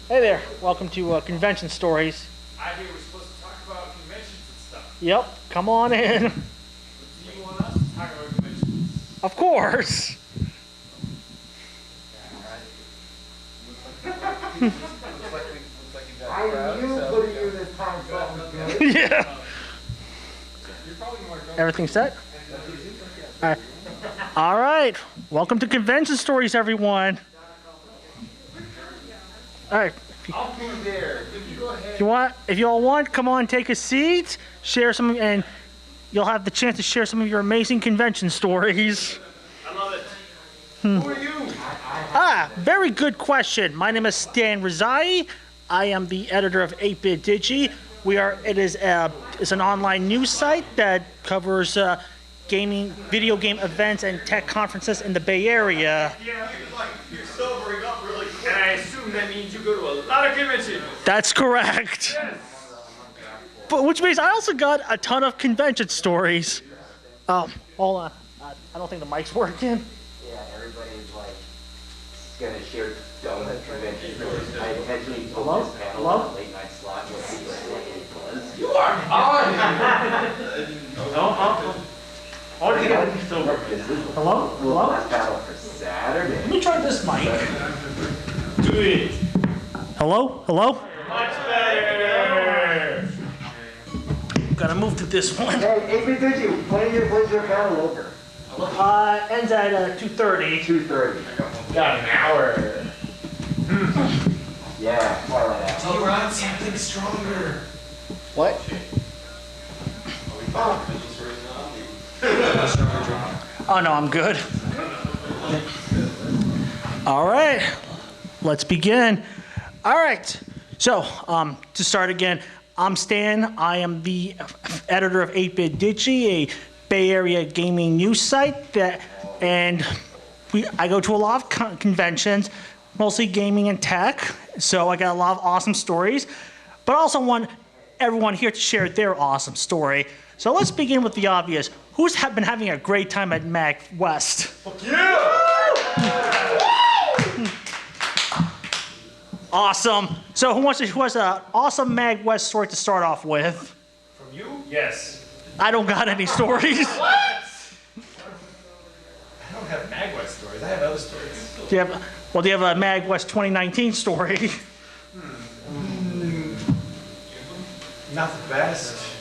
Hey there, welcome to Convention Stories. I hear we're supposed to talk about conventions and stuff. Yep, come on in. Do you want us to talk about conventions? Of course. I knew putting you this time something good. Yeah. Everything set? All right, welcome to Convention Stories, everyone. All right. I'll be there. You go ahead. If you all want, come on, take a seat, share some, and you'll have the chance to share some of your amazing convention stories. I love it. Who are you? Very good question. My name is Stan Rizai. I am the editor of 8-Bit Digi. It's an online news site that covers gaming, video game events, and tech conferences in the Bay Area. Yeah, you're sobering up really quick. And I assume that means you go to a lot of conventions. That's correct. Yes. But which means I also got a ton of convention stories. Hold on. I don't think the mic's working. Yeah, everybody's like gonna share donut convention stories. I intentionally told this panel on a late night slot what people was. You are on. Hello? Hello? Last battle for Saturday. Let me try this mic. Do it. Hello? Hello? Much better. Gotta move to this one. Hey, 8-Bit Digi, when's your battle over? Ends at 2:30. 2:30. Got an hour. Yeah, twilight out. Do you want something stronger? What? Oh no, I'm good. All right, let's begin. All right, so to start again, I'm Stan. I am the editor of 8-Bit Digi, a Bay Area gaming news site I go to a lot of conventions, mostly gaming and tech. So I got a lot of awesome stories, but I also want everyone here to share their awesome story. So let's begin with the obvious. Who's been having a great time at MAGWest? Yeah. Awesome. So who has an awesome MAGWest story to start off with? From you? Yes. I don't got any stories. What? I don't have MAGWest stories. I have other stories. Do you have a MAGWest 2019 story? Not the best.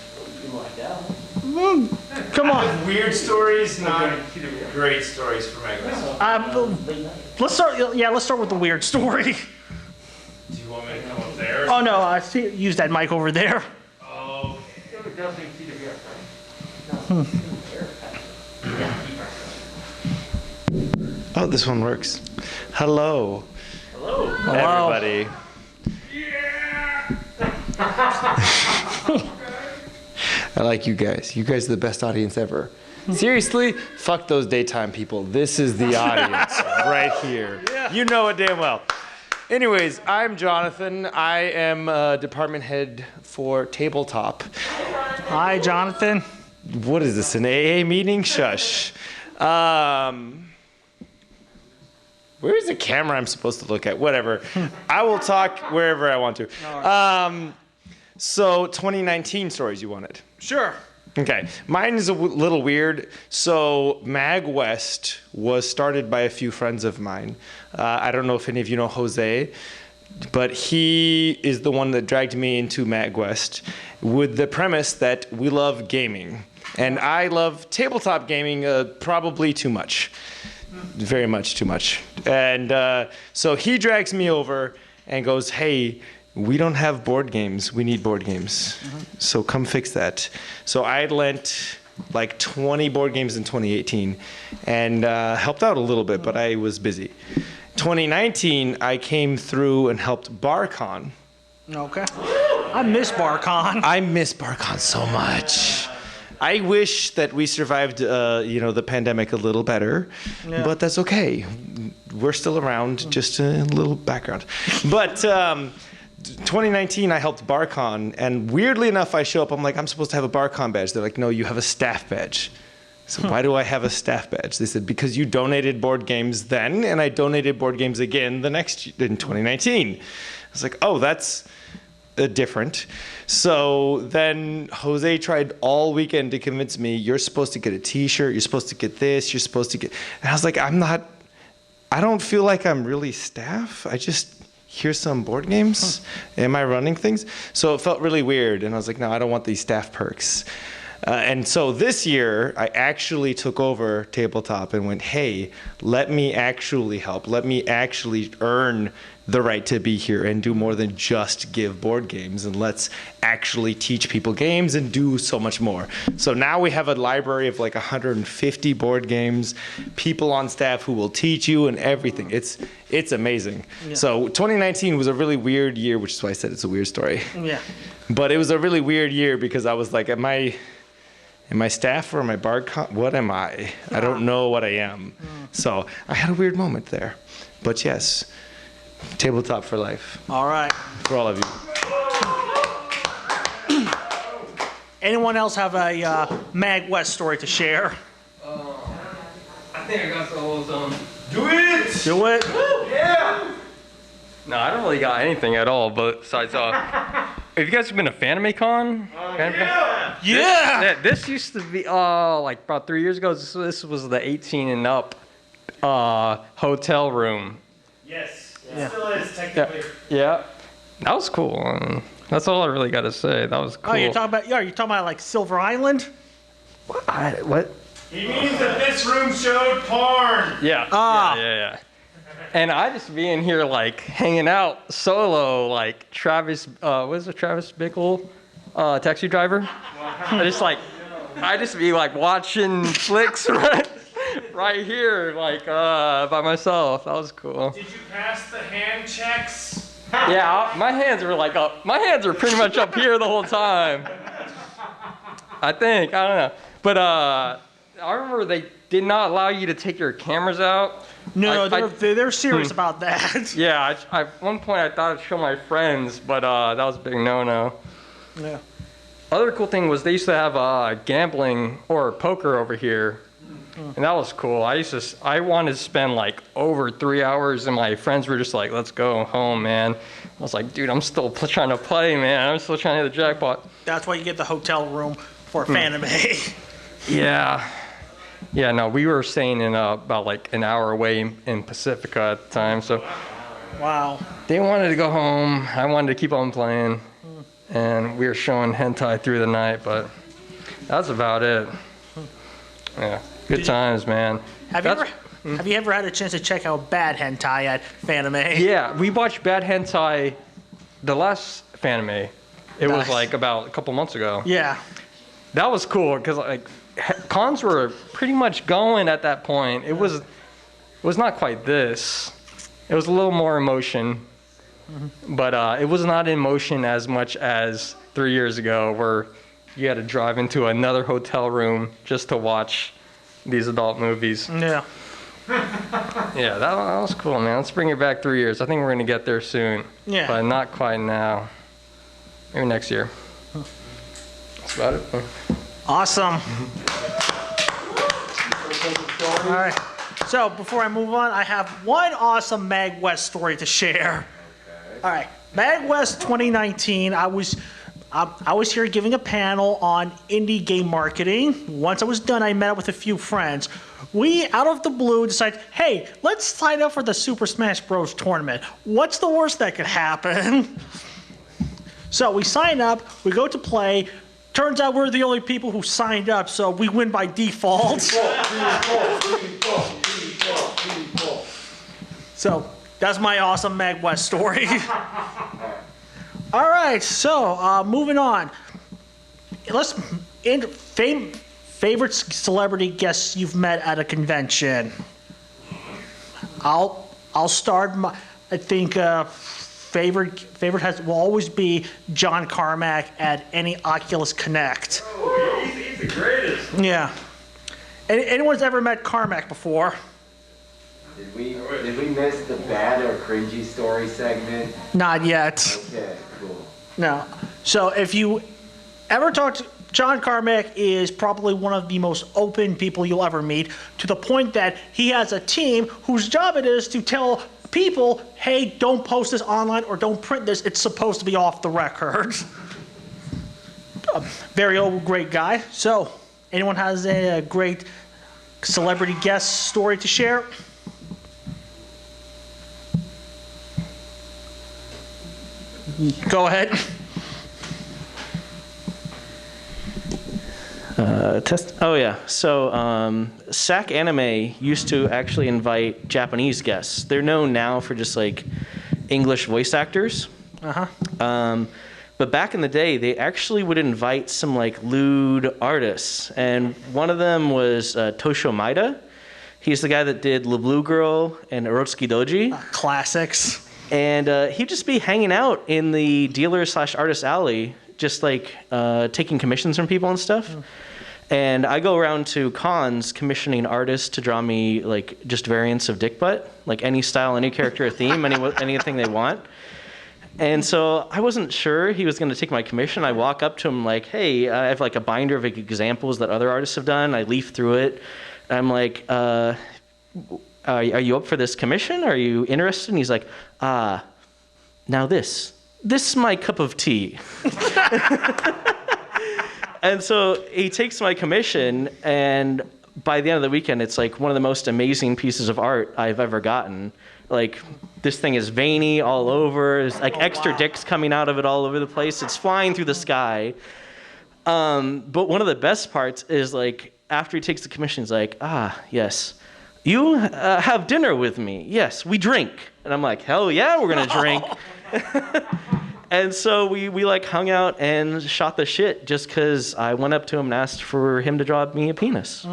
Come on. Weird stories, not great stories for MAGWest. Let's start with the weird story. Do you want me to come up there? Oh no, I use that mic over there. Oh. Oh, this one works. Hello. Hello. Hello. Everybody. Yeah. I like you guys. You guys are the best audience ever. Seriously, fuck those daytime people. This is the audience right here. Yeah. You know it damn well. Anyways, I'm Jonathan. I am department head for tabletop. Hi, Jonathan. What is this, an AA meeting? Shush. Where's the camera I'm supposed to look at? Whatever. I will talk wherever I want to. So 2019 stories you wanted. Sure. Okay, mine is a little weird. So MAGWest was started by a few friends of mine. I don't know if any of you know Jose, but he is the one that dragged me into MAGWest with the premise that we love gaming. And I love tabletop gaming probably too much. Very much too much. And so he drags me over and goes, hey, we don't have board games. We need board games. So come fix that. So I lent like 20 board games in 2018 and helped out a little bit, but I was busy. 2019, I came through and helped BarCon. Okay. I miss BarCon. I miss BarCon so much. I wish that we survived, the pandemic a little better, but that's okay. We're still around, just a little background. But 2019, I helped BarCon, and weirdly enough, I show up, I'm like, I'm supposed to have a BarCon badge. They're like, no, you have a staff badge. So why do I have a staff badge? They said, because you donated board games then, and I donated board games again the next in 2019. I was like, oh, that's different. So then Jose tried all weekend to convince me, you're supposed to get a t-shirt, you're supposed to get this, you're supposed to get, and I was like, I don't feel like I'm really staff. I just hear some board games. Am I running things? So it felt really weird. And I was like, no, I don't want these staff perks. And so this year, I actually took over tabletop and went, hey, let me actually help. Let me actually earn the right to be here and do more than just give board games. And let's actually teach people games and do so much more. So now we have a library of like 150 board games, people on staff who will teach you and everything. It's amazing. Yeah. So 2019 was a really weird year, which is why I said it's a weird story. Yeah. But it was a really weird year because I was like, am I staff or am I bard? What am I? I don't know what I am. So I had a weird moment there. But yes, tabletop for life. All right. For all of you. Anyone else have a MAGWest story to share? I think I got some. Do it! Do it. Yeah! No, I don't really got anything at all, but besides, have you guys been to FanimeCon? Yeah. This used to be, like about 3 years ago, this was the 18 and up hotel room. Yes, it Yeah. still is technically. Yeah. That was cool. That's all I really got to say. That was cool. Oh, you're talking about like Silver Island? What? He means that this room showed porn. Yeah. Ah. Yeah. And I just be in here like hanging out solo, like Travis, what is it, Travis Bickle, Taxi Driver? I just be like watching flicks right here, like by myself. That was cool. Did you pass the hand checks? Yeah, my hands were like up. My hands were pretty much up here the whole time. I think, I don't know. But I remember they did not allow you to take your cameras out. No, they're serious about that. Yeah, at one point I thought I'd show my friends, but that was a big no-no. Yeah. Other cool thing was they used to have gambling or poker over here, and that was cool. I wanted to spend like over 3 hours, and my friends were just like, let's go home, man. I was like, dude, I'm still trying to play, man. I'm still trying to hit the jackpot. That's why you get the hotel room for Fanime. Yeah. Yeah, no, we were staying in about like an hour away in Pacifica at the time, so Wow. they wanted to go home. I wanted to keep on playing, and we were showing hentai through the night, but that's about it. Yeah, good times, man. Have you ever had a chance to check out bad hentai at Fanime? Yeah, we watched Bad Hentai, the last Fanime. It was Nice. like about a couple months ago. Yeah. That was cool because like cons were pretty much going at that point. It was not quite this. It was a little more emotion, but it was not emotion as much as 3 years ago, where you had to drive into another hotel room just to watch these adult movies. Yeah. Yeah, that was cool, man. Let's bring it back 3 years. I think we're gonna get there soon. Yeah. But not quite now. Maybe next year. That's about it. Awesome. All right. So before I move on, I have one awesome MAGWest story to share. All right. MAGWest 2019. I was here giving a panel on indie game marketing. Once I was done, I met up with a few friends. We, out of the blue, decided, hey, let's sign up for the Super Smash Bros. Tournament. What's the worst that could happen? So we sign up, we go to play. Turns out we're the only people who signed up, so we win by default. So that's my awesome MAGWest story. All right, so moving on. Favorite celebrity guests you've met at a convention. I'll start. I think favorite will always be John Carmack at any Oculus Connect. Oh, he's the greatest. Yeah. Anyone's ever met Carmack before? Did we miss the bad or cringy story segment? Not yet. Okay, cool. No. So if you ever talk to John Carmack is probably one of the most open people you'll ever meet, to the point that he has a team whose job it is to tell people, hey, don't post this online or don't print this. It's supposed to be off the record. A very old, great guy. So, anyone has a great celebrity guest story to share? Go ahead. Oh yeah. So SAC Anime used to actually invite Japanese guests. They're known now for just like English voice actors. But back in the day, they actually would invite some like lewd artists, and one of them was Toshio Maeda. He's the guy that did La Blue Girl and Urotsuki Doji. Classics. And he'd just be hanging out in the dealer/artist alley, just like taking commissions from people and stuff. And I go around to cons commissioning artists to draw me like just variants of dick butt, like any style, any character or theme, anything they want. And so I wasn't sure he was going to take my commission. I walk up to him like, hey, I have like a binder of examples that other artists have done. I leaf through it. I'm like, are you up for this commission? Are you interested? And he's like, now this is my cup of tea. And so he takes my commission, and by the end of the weekend, it's like one of the most amazing pieces of art I've ever gotten. Like, this thing is veiny all over. There's like extra dicks coming out of it all over the place. It's flying through the sky. But one of the best parts is like, after he takes the commission, he's like, yes, you have dinner with me. Yes, we drink. And I'm like, hell yeah, we're gonna drink. And so we like hung out and shot the shit just because I went up to him and asked for him to draw me a penis.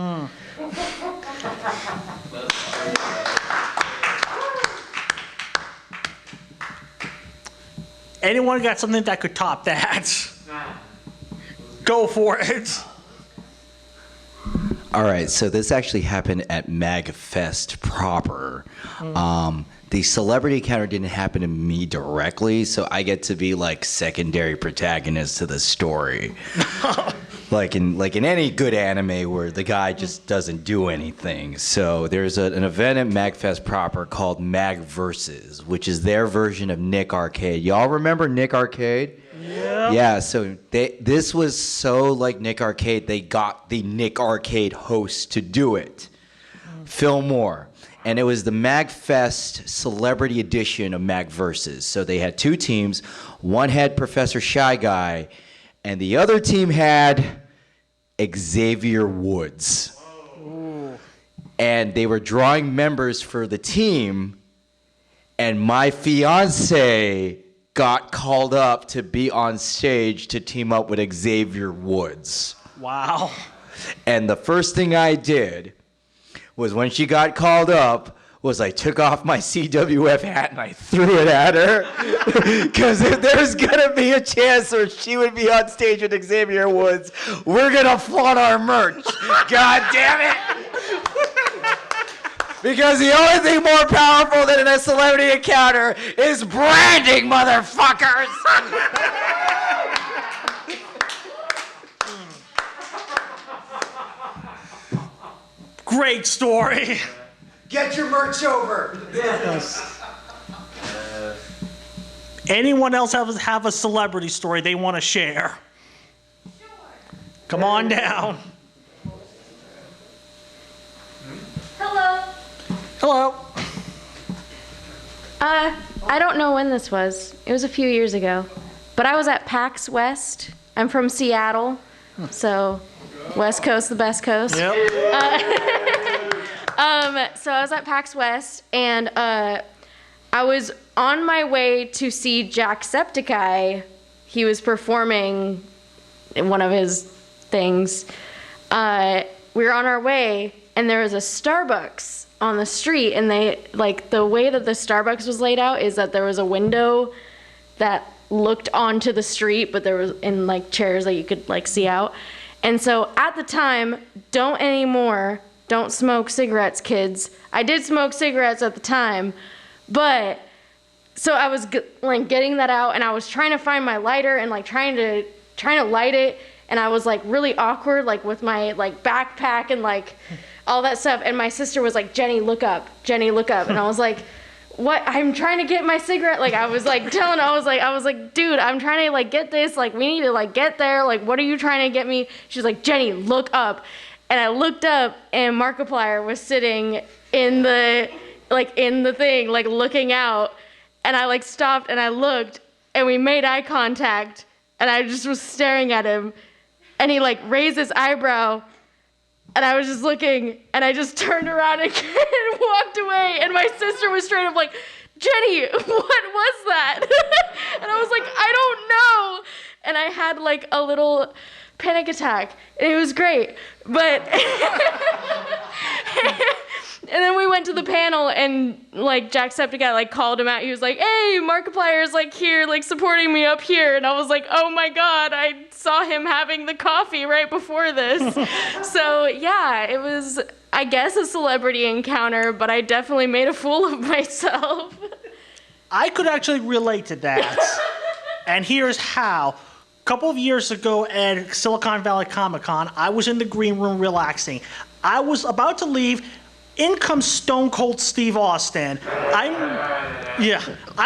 Anyone got something that could top that? Go for it. All right, so this actually happened at MAGFest proper. The celebrity encounter didn't happen to me directly, so I get to be like secondary protagonist to the story. like in any good anime where the guy just doesn't do anything. So there's an event at MAGFest proper called MAGVersus, which is their version of Nick Arcade. Y'all remember Nick Arcade? Yeah, so this was so like Nick Arcade, they got the Nick Arcade host to do it. Phil Moore. And it was the MAGFest celebrity edition of MAGVersus. So they had two teams. One had Professor Shy Guy, and the other team had Xavier Woods. And they were drawing members for the team, and my fiance got called up to be on stage to team up with Xavier Woods. Wow. And the first thing I did was when she got called up was I took off my CWF hat and I threw it at her. Because if there's going to be a chance where she would be on stage with Xavier Woods, we're going to flaunt our merch. God damn it. Because the only thing more powerful than a celebrity encounter is branding, motherfuckers. Great story. Get your merch over. Yes. Anyone else have a celebrity story they want to share? Come on down. Hello. Hello. I don't know when this was. It was a few years ago. But I was at PAX West. I'm from Seattle, so West Coast, the best coast. Yep. So I was at PAX West, and I was on my way to see Jacksepticeye. He was performing in one of his things. We were on our way, and there was a Starbucks on the street, and they, like, the way that the Starbucks was laid out is that there was a window that looked onto the street, but there was in like chairs that you could like see out. And so at the time, don't anymore, don't smoke cigarettes, kids. I did smoke cigarettes at the time, but so I was like getting that out, and I was trying to find my lighter and like trying to light it, and I was like really awkward, like with my like backpack and like all that stuff. And my sister was like, Jenny, look up, Jenny, look up. And I was like, what? I'm trying to get my cigarette. Like I was like telling, I was like, dude, I'm trying to like get this. Like we need to like get there. Like what are you trying to get me? She's like, Jenny, look up. And I looked up, and Markiplier was sitting in the thing, like looking out. And I like stopped and I looked, and we made eye contact, and I just was staring at him, and he like raised his eyebrow, and I was just looking, and I just turned around again and walked away, and my sister was straight up like, Jenny, what was that? And I was like, I don't know. And I had like a little panic attack, and it was great. But and then we went to the panel, and like Jacksepticeye like called him out. He was like, hey, Markiplier's like here, like supporting me up here. And I was like, oh my God, I saw him having the coffee right before this. So yeah, it was, I guess, a celebrity encounter, but I definitely made a fool of myself. I could actually relate to that. And here's how. A couple of years ago at Silicon Valley Comic-Con, I was in the green room relaxing. I was about to leave. In comes Stone Cold Steve Austin. I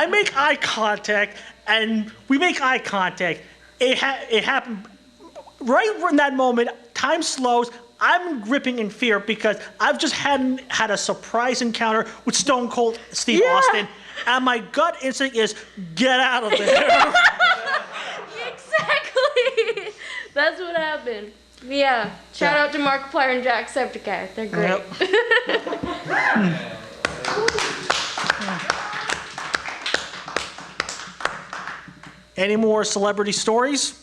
make eye contact, and we make eye contact. It happened right in that moment. Time slows. I'm gripping in fear because I've just had a surprise encounter with Stone Cold Steve Austin, and my gut instinct is get out of there. Exactly. That's what happened. Yeah. Shout out to Markiplier and Jacksepticeye. They're great. Any more celebrity stories?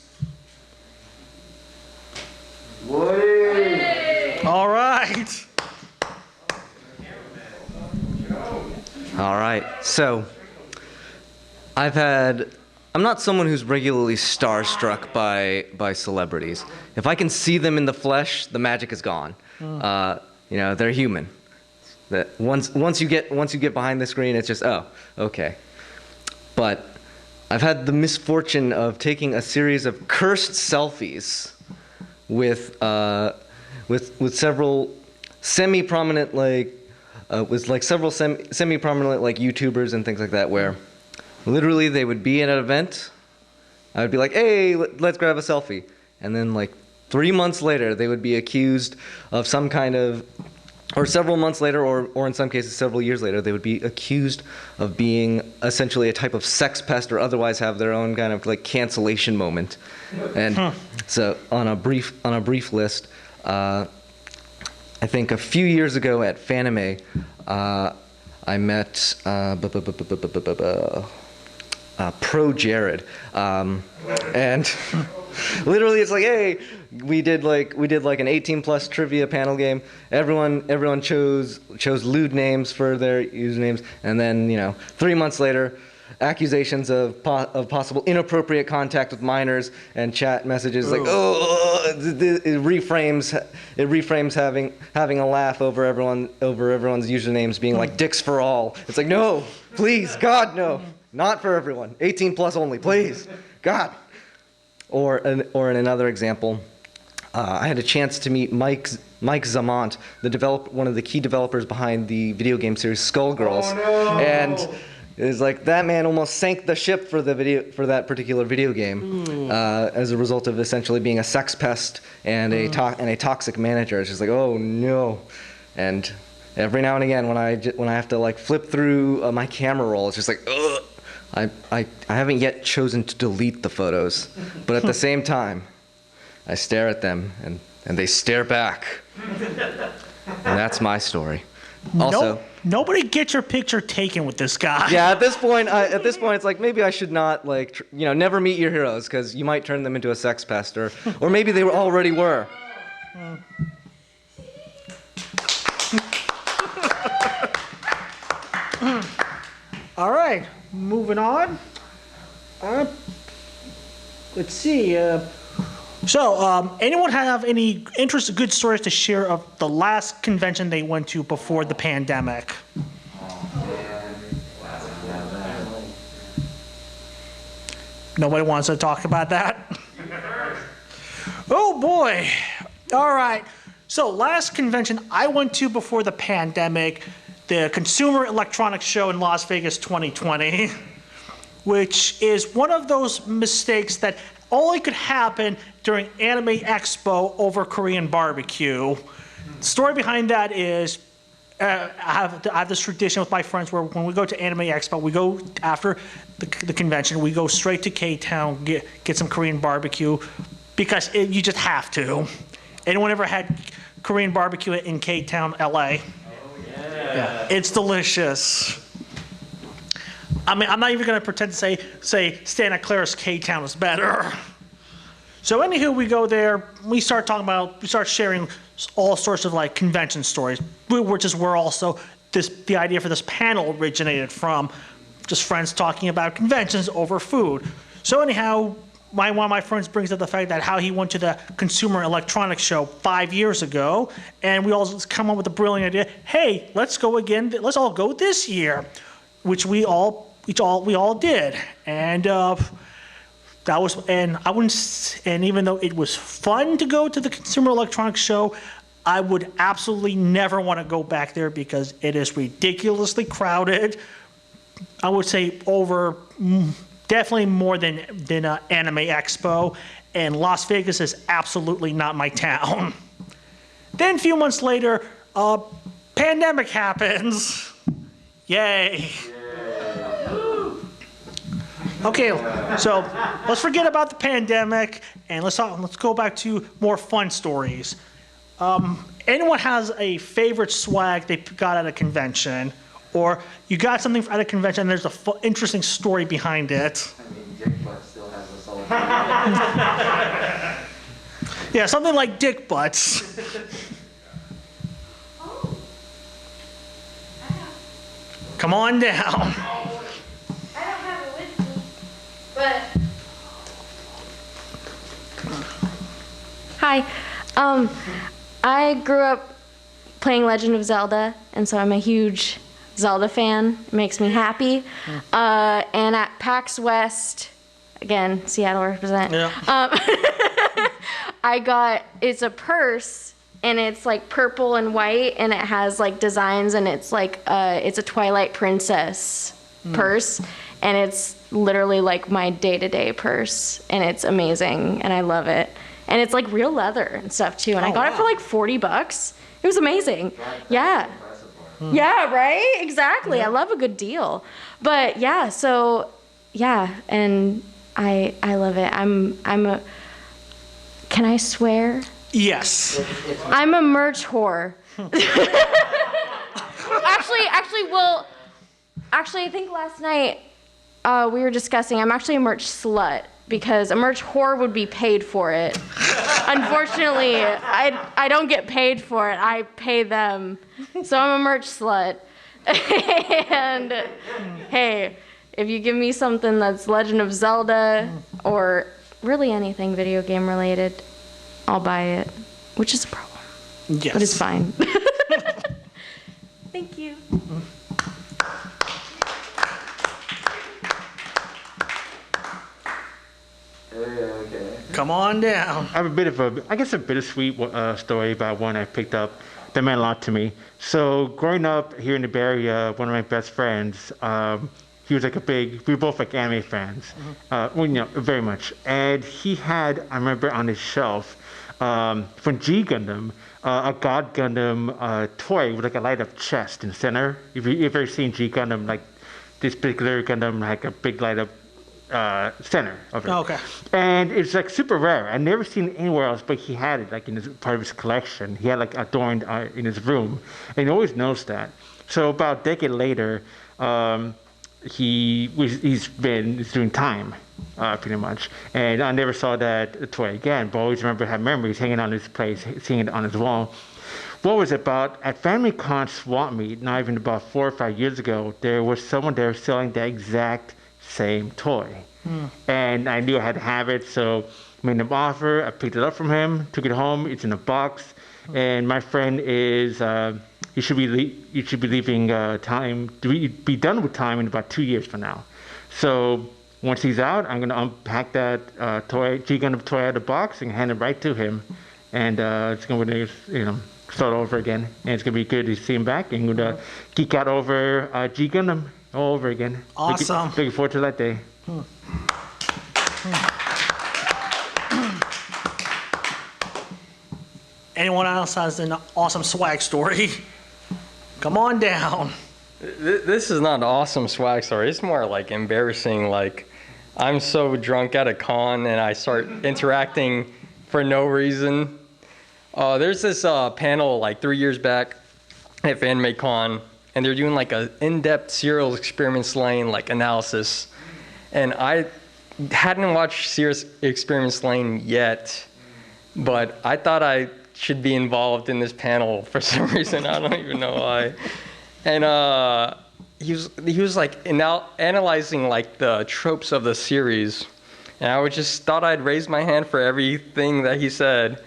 All right. All right. So, I'm not someone who's regularly starstruck by celebrities. If I can see them in the flesh, the magic is gone. They're human. That once you get behind the screen, it's just, oh, okay. But I've had the misfortune of taking a series of cursed selfies with several semi-prominent semi-prominent like YouTubers and things like that, where literally they would be at an event. I would be like, hey, let's grab a selfie. And then like 3 months later, they would be accused of some kind of, or several months later, or in some cases several years later, they would be accused of being essentially a type of sex pest or otherwise have their own kind of like cancellation moment. And so on a brief list, I think a few years ago at Fanime, I met Pro Jared, and literally it's like, hey, we did like an 18+ trivia panel game. Everyone chose lewd names for their usernames, and then 3 months later, accusations of possible inappropriate contact with minors and chat messages like, it reframes having a laugh over everyone's usernames being like dicks for all. It's like, no, please, God, no, not for everyone. 18+ only, please, God. Or in another example, I had a chance to meet Mike Zamont, one of the key developers behind the video game series Skullgirls. Oh, no. And it's like that man almost sank the ship for that particular video game as a result of essentially being a sex pest and a toxic manager. It's just like, oh no. And every now and again when I have to like flip through my camera roll, it's just like, ugh. I haven't yet chosen to delete the photos, but at the same time, I stare at them and they stare back. And that's my story. Also, nobody get your picture taken with this guy. Yeah, at this point, it's like maybe I should not never meet your heroes because you might turn them into a sex pest, or maybe they already were. All right, moving on. Let's see. Anyone have any interesting, good stories to share of the last convention they went to before the pandemic? Nobody wants to talk about that? Oh boy. All right. So last convention I went to before the pandemic, the Consumer Electronics Show in Las Vegas 2020, which is one of those mistakes that only could happen during Anime Expo over Korean barbecue. The story behind that is I have this tradition with my friends where when we go to Anime Expo, we go after the convention, we go straight to K-Town, get some Korean barbecue, because you just have to. Anyone ever had Korean barbecue in K-Town, LA? Yeah. It's delicious. I mean, I'm not even going to pretend to say Santa Clara's K-Town is better. So anywho, we go there, we start sharing all sorts of like convention stories, which is where also the idea for this panel originated from, just friends talking about conventions over food. So anyhow, one of my friends brings up the fact that how he went to the Consumer Electronics Show 5 years ago, and we all come up with a brilliant idea. Hey, let's go again. Let's all go this year, which we all did, and that was. And I wouldn't. And even though it was fun to go to the Consumer Electronics Show, I would absolutely never want to go back there because it is ridiculously crowded. I would say definitely more than Anime Expo, and Las Vegas is absolutely not my town. Then a few months later, pandemic happens. Yay. Okay, so let's forget about the pandemic and let's go back to more fun stories. Anyone has a favorite swag they got at a convention? Or you got something at a convention and there's an interesting story behind it. I mean, Dick Butt still has a solid. Yeah, something like dick butts. Come on down. I don't have it with me, but. Hi. I grew up playing Legend of Zelda, and so I'm a huge Zelda fan. It makes me happy. And at PAX West, again, Seattle represent. Yeah. It's a purse, and it's like purple and white, and it has like designs, and it's like it's a Twilight Princess purse, and it's literally like my day-to-day purse, and it's amazing, and I love it. And it's like real leather and stuff too, and I got it for like $40. It was amazing. Yeah. Yeah, right? Exactly. I love a good deal. But yeah, so yeah, and I love it. Can I swear? Yes. I'm a merch whore. Actually, I think last night we were discussing, I'm actually a merch slut because a merch whore would be paid for it. Unfortunately, I don't get paid for it. I pay them. So I'm a merch slut. And hey, if you give me something that's Legend of Zelda or really anything video game related, I'll buy it, which is a problem. Yes. But it's fine. Thank you. Okay. Come on down. I have a bit of a bittersweet story about one I picked up that meant a lot to me. So growing up here in the Bay Area, one of my best friends, he was we were both like anime fans, very much. And he had, I remember on his shelf, from G Gundam, a God Gundam toy with like a light up chest in the center. If you've ever seen G Gundam, like this particular Gundam, like a big light up center of it. Oh, okay. And it's like super rare. I've never seen it anywhere else, but he had it like in part of his collection. He had like adorned in his room, and he always knows that. So about a decade later, he's doing time, pretty much. And I never saw that toy again, but I always remember have memories hanging on his place, seeing it on his wall. What was it about? At FamilyCon Swap Meet, not even about 4 or 5 years ago, there was someone there selling the exact same toy. And I knew I had to have it, so made him offer. I picked it up from him, took it home. It's in a box, and my friend is you should be leaving time to be done with time in about 2 years from now. So once he's out, I'm gonna unpack that G-Gundam toy out of the box and hand it right to him, and it's gonna start over again, and it's gonna be good to see him back, and gonna geek out over G-Gundam all over again. Awesome. Looking forward to that day. Anyone else has an awesome swag story? Come on down. This is not an awesome swag story. It's more like embarrassing. Like, I'm so drunk at a con and I start interacting for no reason. There's this panel like 3 years back at FanmateCon, and they're doing like a in-depth serial experiments lane like analysis. And I hadn't watched Serious Experiments Lane yet, but I thought I should be involved in this panel for some reason. I don't even know why. And he was like analyzing like the tropes of the series, and I just thought I'd raise my hand for everything that he said.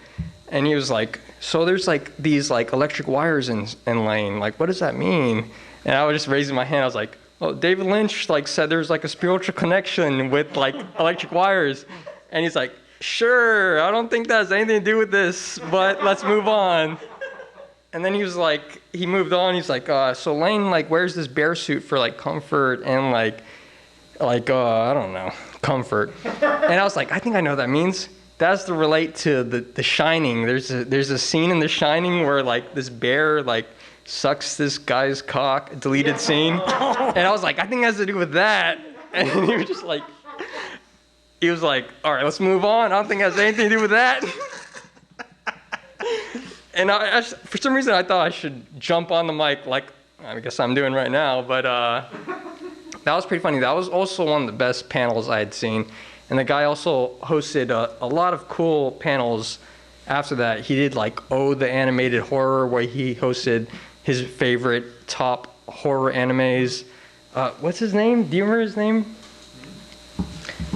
And he was like, so there's like these like electric wires in Lane, like what does that mean? And I was just raising my hand. I was like, well, David Lynch like said there's like a spiritual connection with like electric wires. And he's like, sure, I don't think that has anything to do with this, but let's move on. And then he was like, he moved on. He's like, so Lane like wears this bear suit for like comfort and like I don't know, comfort. And I was like, I think I know what that means. That's to relate to the Shining. There's a scene in The Shining where like this bear like sucks this guy's cock, deleted scene. And I was like, I think it has to do with that. And he was like, all right, let's move on. I don't think it has anything to do with that. And for some reason, I thought I should jump on the mic like I guess I'm doing right now. But that was pretty funny. That was also one of the best panels I had seen. And the guy also hosted a lot of cool panels after that. He did like the Animated Horror, where he hosted his favorite top horror animes. What's his name? Do you remember his name?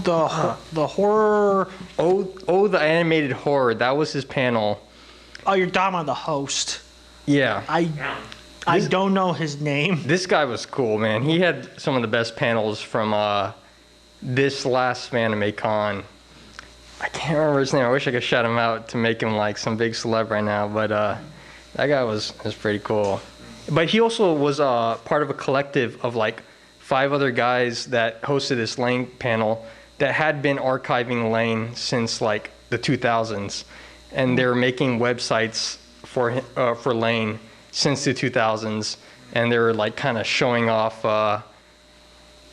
The horror. The Animated Horror. That was his panel. Oh, you're talking about the host. Yeah. I don't know his name. This guy was cool, man. He had some of the best panels from this last FanmateCon. I can't remember his name. I wish I could shout him out to make him like some big celeb right now, but that guy was pretty cool. But he also was part of a collective of like 5 other guys that hosted this Lane panel that had been archiving Lane since like the 2000s, and they were making websites for Lane since the 2000s, and they were like kind of showing off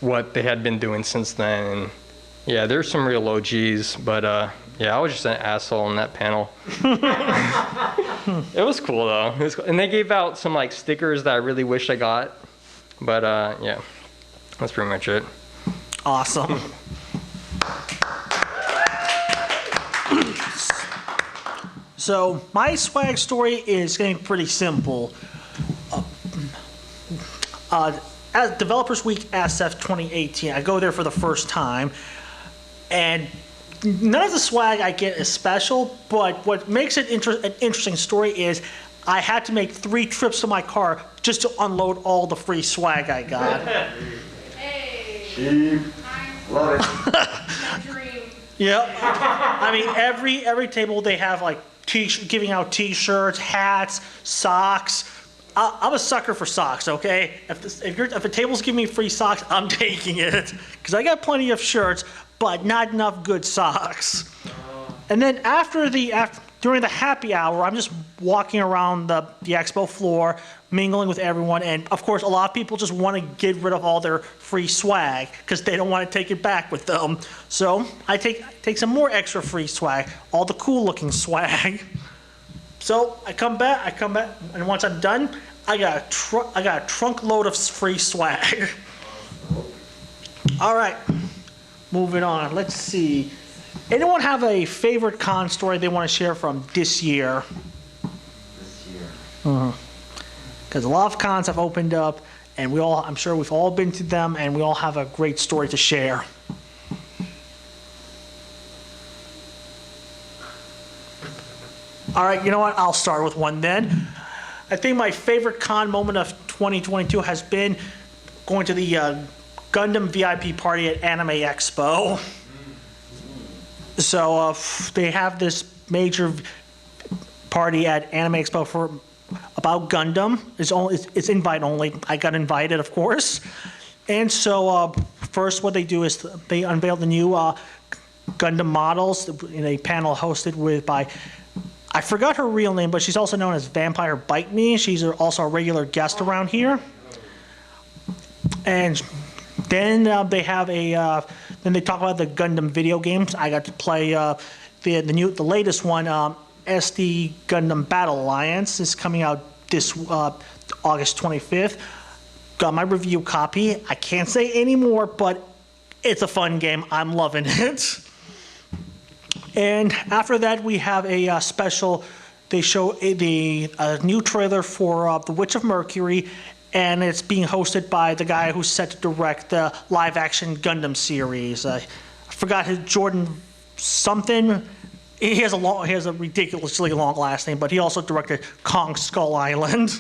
what they had been doing since then. And yeah, there's some real OGs, but yeah, I was just an asshole in that panel. It was cool though. It was cool. And they gave out some like stickers that I really wish I got, but yeah, that's pretty much it. Awesome. So my swag story is getting pretty simple. At Developers Week SF 2018, I go there for the first time, and none of the swag I get is special, but what makes it an interesting story is I had to make 3 trips to my car just to unload all the free swag I got. Cheap. Love it. Yep. I mean, every table they have like giving out T-shirts, hats, socks. I'm a sucker for socks, okay? If a table's giving me free socks, I'm taking it. Because I got plenty of shirts, but not enough good socks. And then during the happy hour, I'm just walking around the expo floor, mingling with everyone. And of course, a lot of people just want to get rid of all their free swag because they don't want to take it back with them. So I take some more extra free swag, all the cool looking swag. So I come back, and once I'm done, I got a trunk load of free swag. All right, moving on. Let's see. Anyone have a favorite con story they want to share from this year? This year. Because a lot of cons have opened up, and I'm sure we've all been to them, and we all have a great story to share. All right, you know what? I'll start with one then. I think my favorite con moment of 2022 has been going to the Gundam VIP party at Anime Expo. So they have this major party at Anime Expo about Gundam. It's invite only. I got invited, of course. And so first what they do is they unveil the new Gundam models in a panel hosted by, I forgot her real name, but she's also known as Vampire Bite Me. She's also a regular guest around here. And then they have then they talk about the Gundam video games. I got to play the latest one, SD Gundam Battle Alliance, is coming out this August 25th. Got my review copy. I can't say any more, but it's a fun game. I'm loving it. And after that, we have a special. They show a new trailer for The Witch of Mercury, and it's being hosted by the guy who's set to direct the live-action Gundam series. I forgot his Jordan something. He has a ridiculously long last name, but he also directed Kong Skull Island.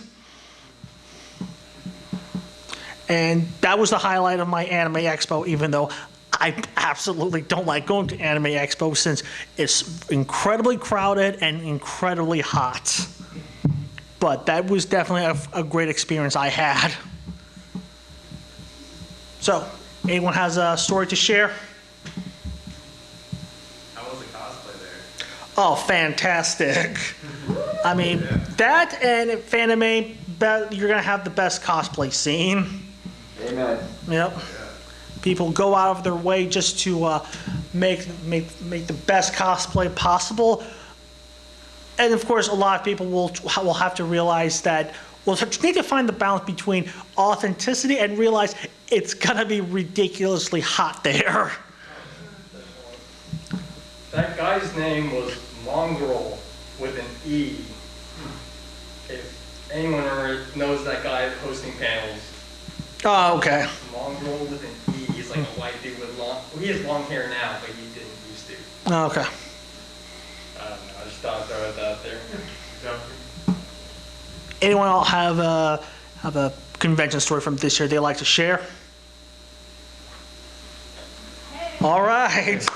And that was the highlight of my Anime Expo, even though I absolutely don't like going to Anime Expo since it's incredibly crowded and incredibly hot. But that was definitely a great experience I had. So, anyone has a story to share? How was the cosplay there? Oh, fantastic. I mean, that and Fanime, you're going to have the best cosplay scene. Amen. Yep. People go out of their way just to make the best cosplay possible. And of course, a lot of people will have to realize that we'll need to find the balance between authenticity and realize it's gonna be ridiculously hot there. That guy's name was Mongrel with an E. If anyone ever knows that guy hosting panels. Oh, okay. Mongrel with an E. He's like a white dude with long. Well, he has long hair now, but he didn't used to. Oh, okay. I don't know. I just thought I'd throw it out there. Anyone else have a convention story from this year they'd like to share? All right.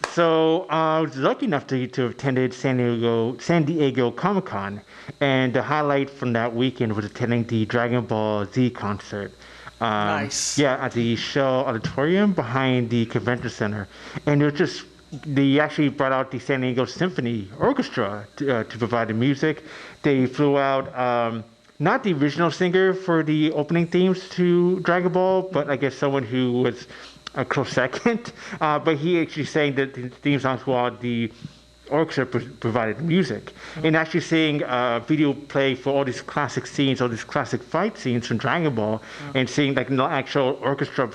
So I was lucky enough to have attended San Diego Comic-Con, and the highlight from that weekend was attending the Dragon Ball Z concert. Nice. Yeah, at the Shell Auditorium behind the convention center, and it was just they actually brought out the San Diego Symphony Orchestra to provide the music. They flew out not the original singer for the opening themes to Dragon Ball, but I guess someone who was a close second. But he actually sang the theme songs while the orchestra provided music. And actually seeing video play for all these classic scenes, all these classic fight scenes from Dragon Ball, and seeing like the actual orchestra,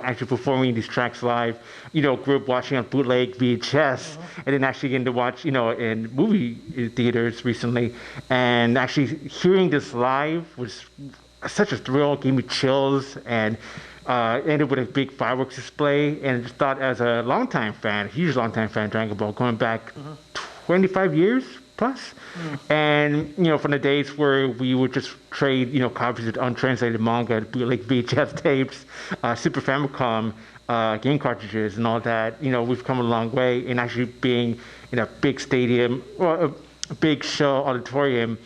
actually performing these tracks live, group watching on bootleg VHS, and then actually getting to watch, in movie theaters recently, and actually hearing this live was such a thrill, gave me chills, and ended with a big fireworks display, and just thought as a longtime fan, huge longtime fan of Dragon Ball, going back 25 years plus, and from the days where we would just trade copies of untranslated manga, like VHS tapes, Super Famicom game cartridges, and all that. We've come a long way, and actually being in a big stadium or a big show auditorium.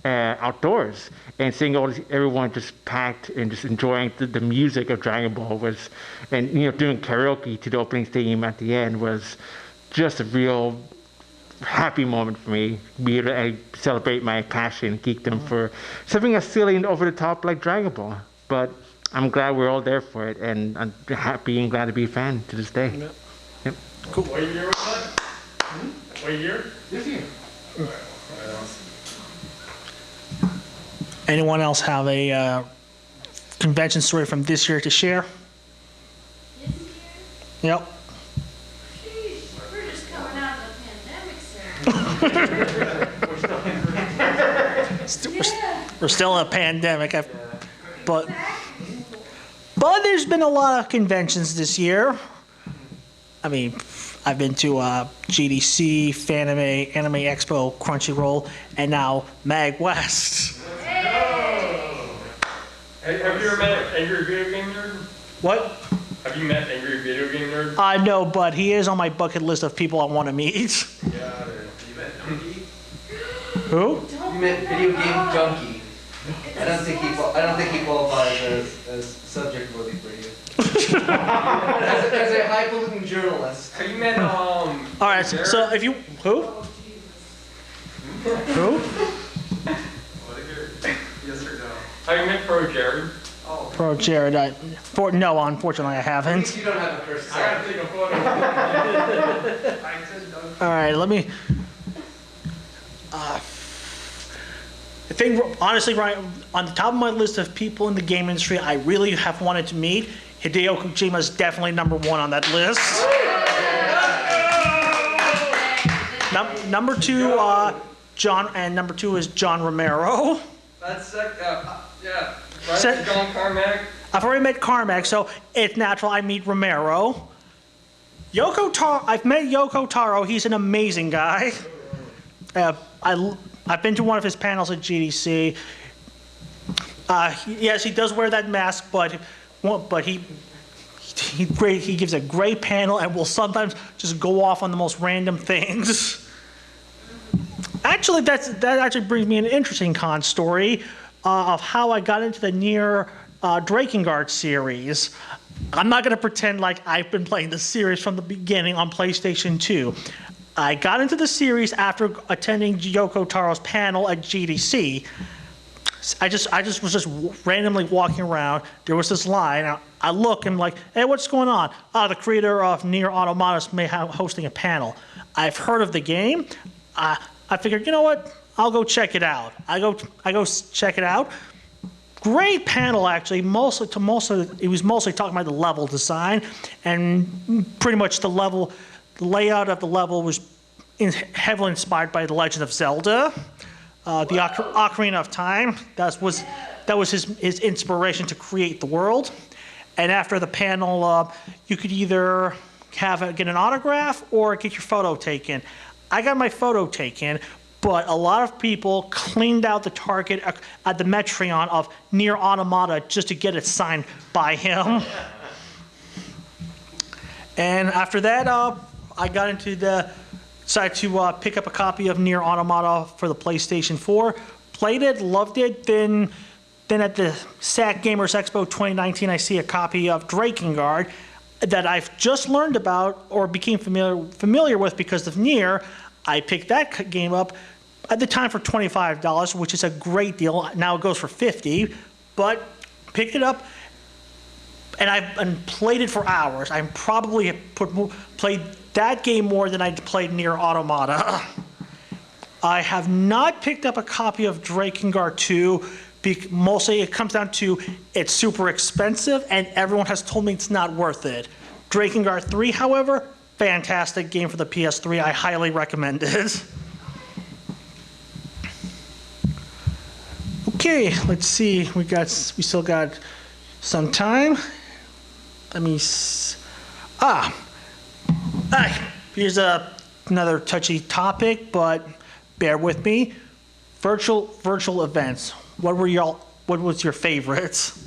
Outdoors, and seeing everyone just packed and just enjoying the music of Dragon Ball and doing karaoke to the opening theme at the end was just a real happy moment for me. Be able to celebrate my passion, geekdom for something as silly and over the top like Dragon Ball. But I'm glad we're all there for it, and I'm happy and glad to be a fan to this day. Yep. Cool. What year was that? What year? This year. Anyone else have a convention story from this year to share? This year? Yep. Sheesh, we're just coming out of the pandemic, sir. We're still in a pandemic, but there's been a lot of conventions this year. I mean, I've been to GDC, Fanime, Anime Expo, Crunchyroll, and now MAGWest. Have you ever met an angry video game nerd? What? Have you met angry video game nerd? No, but he is on my bucket list of people I want to meet. Yeah, you met Donkey? Who? You meant video game junkie. I don't think he qualifies as subject worthy for you. as a highfalutin journalist. Have you met All right, so if you who? Who? Yes or no? Have you met Pro Jared? Pro Jared. No, unfortunately, I haven't. You don't have a curse. I gotta take a photo. All right, let me. The thing, honestly, right on the top of my list of people in the game industry I really have wanted to meet, Hideo Kojima is definitely number one on that list. Number two, John, and number two is John Romero. That's yeah. Right, John Carmack. I've already met Carmack, so it's natural I meet Romero. I've met Yoko Taro. He's an amazing guy. I've been to one of his panels at GDC. Yes, he does wear that mask, but he gives a great panel and will sometimes just go off on the most random things. Actually, that actually brings me an interesting con story of how I got into the Nier Drakengard series. I'm not going to pretend like I've been playing the series from the beginning on PlayStation 2. I got into the series after attending Yoko Taro's panel at GDC. I just was randomly walking around. There was this line. I look and I'm like, hey, what's going on? The creator of Nier Automata may have hosting a panel. I've heard of the game. I figured, you know what? I'll go check it out. I go check it out. Great panel, actually. It was mostly talking about the level design, and pretty much the layout of the level was heavily inspired by The Legend of Zelda, the Ocarina of Time. That was his inspiration to create the world. And after the panel, you could either get an autograph or get your photo taken. I got my photo taken, but a lot of people cleaned out the target at the Metreon of Nier Automata just to get it signed by him. And after that, I decided to pick up a copy of Nier Automata for the PlayStation 4. Played it, loved it. Then at the SAC Gamers Expo 2019, I see a copy of Drakengard that I've just learned about or became familiar with because of Nier. I picked that game up at the time for $25, which is a great deal. Now it goes for $50, but picked it up and played it for hours. I probably played that game more than I played Nier Automata. I have not picked up a copy of Drakengard 2. Mostly it comes down to it's super expensive and everyone has told me it's not worth it. Drakengard 3, however, fantastic game for the PS3. I highly recommend it. Okay, let's see. We still got some time. Here's another touchy topic, but bear with me. Virtual events. What was your favorites?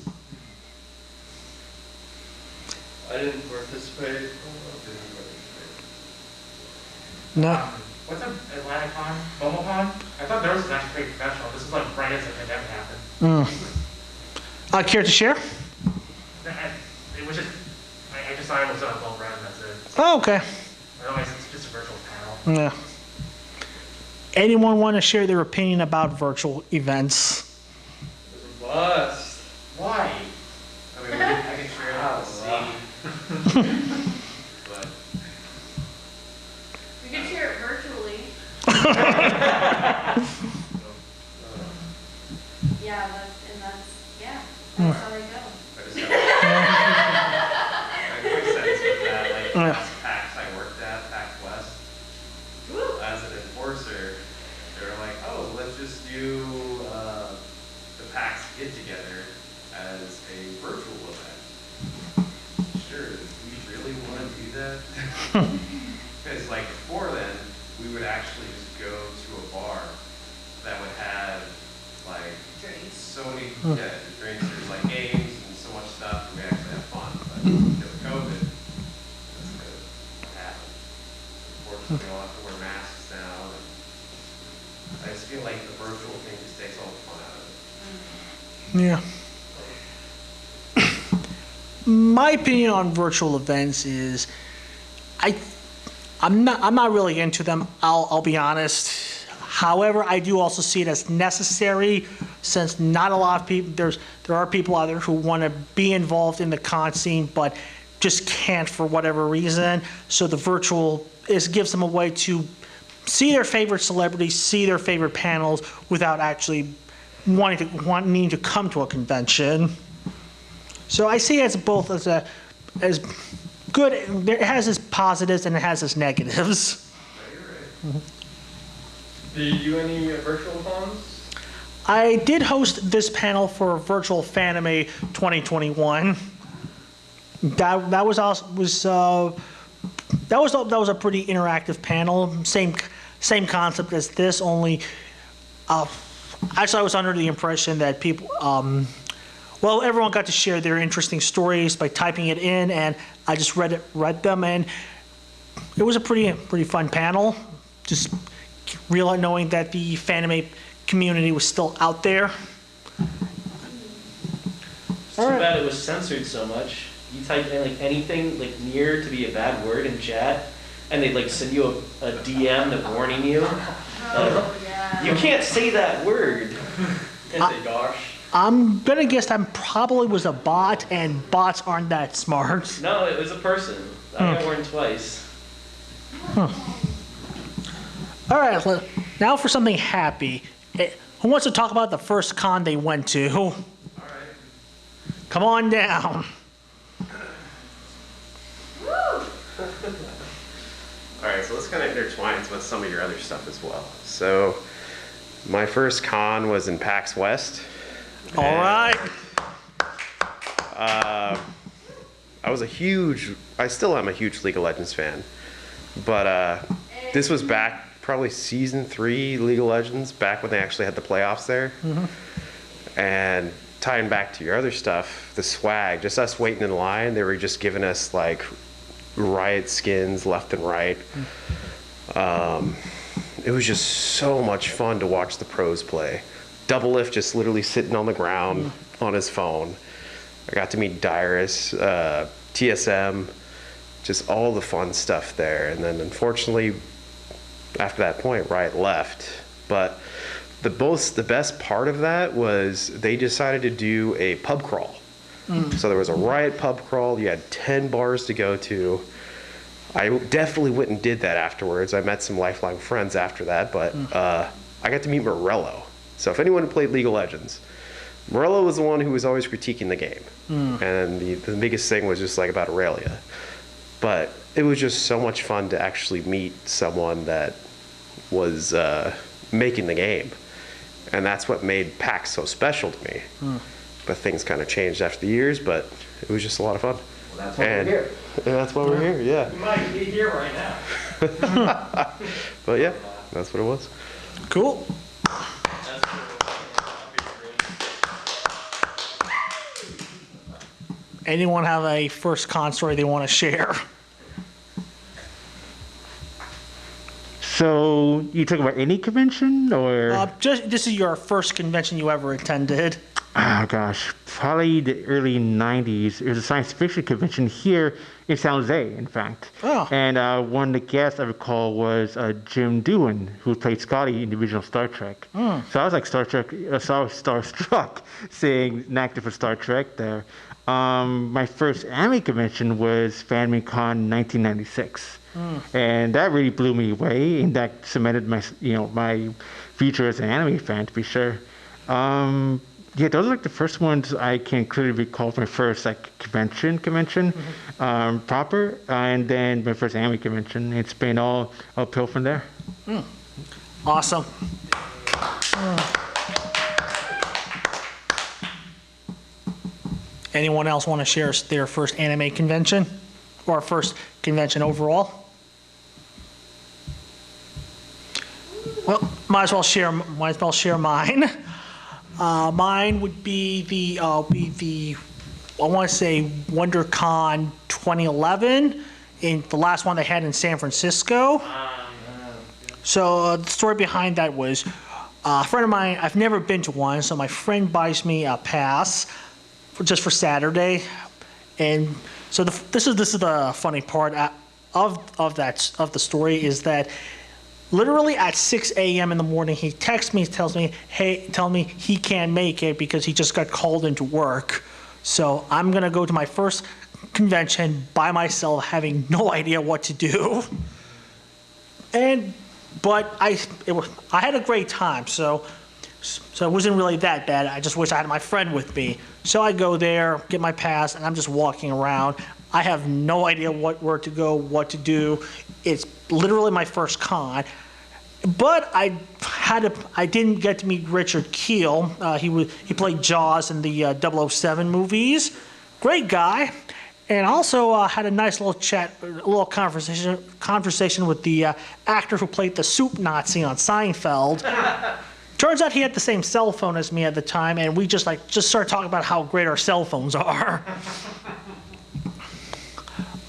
I didn't participate. No. What's up, Atlanticon? MomoCon? I thought theirs was actually pretty professional. This was like right as the pandemic happened. Care to share? It was just, I just thought it was well run, that's it. Oh, okay. Otherwise, it's just a virtual panel. Yeah. Anyone want to share their opinion about virtual events? Bust. Why? I mean, I can share it out see. But We can share it virtually. Yeah, that's how they go. A quick sense of that, like last PAX I worked at, MAGWest, as an enforcer, they were like, oh, let's just do the PAX get together as a virtual event. Sure, do we really want to do that? Because like before then, we would actually just go to a bar that would have like so many drinks. There's like because of COVID. That's gonna happen. Unfortunately, we all have to wear masks now. And I just feel like the virtual thing just takes all the fun out of it. Yeah. My opinion on virtual events is, I'm not really into them. I'll be honest. However, I do also see it as necessary, since not a lot of people, there are people out there who want to be involved in the con scene, but just can't for whatever reason. So the virtual gives them a way to see their favorite celebrities, see their favorite panels without actually wanting to come to a convention. So I see it as both as good. It has its positives and it has its negatives. Do you do any virtual cons? I did host this panel for Virtual Fanime 2021. That was a pretty interactive panel. Same concept as this, only actually I was under the impression that people everyone got to share their interesting stories by typing it in, and I just read them, and it was a pretty fun panel. Just knowing that the Fanime community was still out there. It's too bad it was censored so much. You type in like anything like near to be a bad word in chat, and they'd like send you a DM that warning you. You can't say that word. Can't say gosh. I'm gonna guess that probably was a bot, and bots aren't that smart. No, it was a person. I got warned twice. All right, now for something happy. Who wants to talk about the first con they went to? All right. Come on down. All right, so let's kind of intertwine with some of your other stuff as well. So my first con was in MAGWest. All right. I still am a huge League of Legends fan, but this was back probably season 3 League of Legends, back when they actually had the playoffs there. And tying back to your other stuff, the swag, just us waiting in line, they were just giving us like Riot skins left and right. It was just so much fun to watch the pros play. Double Lift just literally sitting on the ground on his phone. I got to meet Dyrus, TSM, just all the fun stuff there. And then unfortunately, after that point, Riot left. But the best part of that was they decided to do a pub crawl. So there was a Riot pub crawl. You had 10 bars to go to. I definitely went and did that afterwards. I met some lifelong friends after that, but I got to meet Morello. So if anyone played League of Legends, Morello was the one who was always critiquing the game. And the biggest thing was just like about Aurelia. But it was just so much fun to actually meet someone that was making the game. And that's what made PAX so special to me. But things kind of changed after the years, but it was just a lot of fun. Well, that's why we're here. And that's why we're here, yeah. You might be here right now. But yeah, that's what it was. Cool. Anyone have a first con story they want to share? So you talk about any convention or? This is your first convention you ever attended. Oh gosh, probably the early 90s. It was a science fiction convention here in San Jose, in fact. Oh. And one of the guests I recall was Jim Doohan, who played Scotty in the original Star Trek. So I was like starstruck seeing an actor for Star Trek there. My first anime convention was FanmeCon 1996. And that really blew me away, and that cemented my future as an anime fan, to be sure. Yeah, those are like the first ones I can clearly recall. My first like convention proper, and then my first anime convention. It's been all uphill from there. Awesome. Anyone else want to share their first anime convention or first convention overall? Well, might as well share mine. Mine would be the I want to say WonderCon 2011, in the last one they had in San Francisco. So the story behind that was a friend of mine, I've never been to one, so my friend buys me a pass just for Saturday. And so this is the funny part of the story is that literally at 6 a.m. in the morning, he texts me, tells me he can't make it because he just got called into work. So I'm gonna go to my first convention by myself, having no idea what to do. But I had a great time, so it wasn't really that bad. I just wish I had my friend with me. So I go there, get my pass, and I'm just walking around. I have no idea where to go, what to do. It's literally my first con. But I didn't get to meet Richard Kiel. He played Jaws in the 007 movies. Great guy. And also had a nice little chat, a little conversation with the actor who played the soup Nazi on Seinfeld. Turns out he had the same cell phone as me at the time, and we just started talking about how great our cell phones are.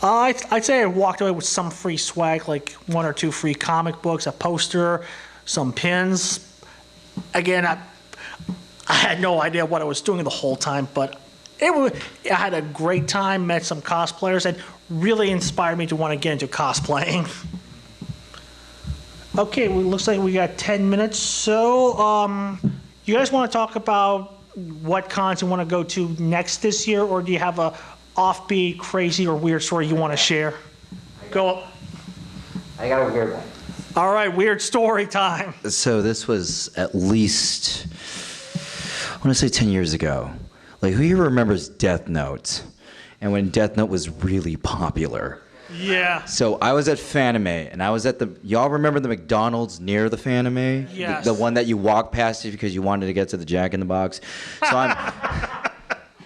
I'd say I walked away with some free swag, like 1 or 2 free comic books, a poster, some pins. Again, I had no idea what I was doing the whole time, but I had a great time, met some cosplayers, and really inspired me to want to get into cosplaying. Okay, well, looks like we got 10 minutes. So, you guys want to talk about what cons you want to go to next this year, or do you have a offbeat, crazy, or weird story you want to share? Go. I got a weird one. All right, weird story time. So this was at least, I want to say 10 years ago. Like, who here remembers Death Note? And when Death Note was really popular. Yeah. So I was at Fanime, and I was at y'all remember the McDonald's near the Fanime? Yes. The one that you walk past it because you wanted to get to the Jack in the Box?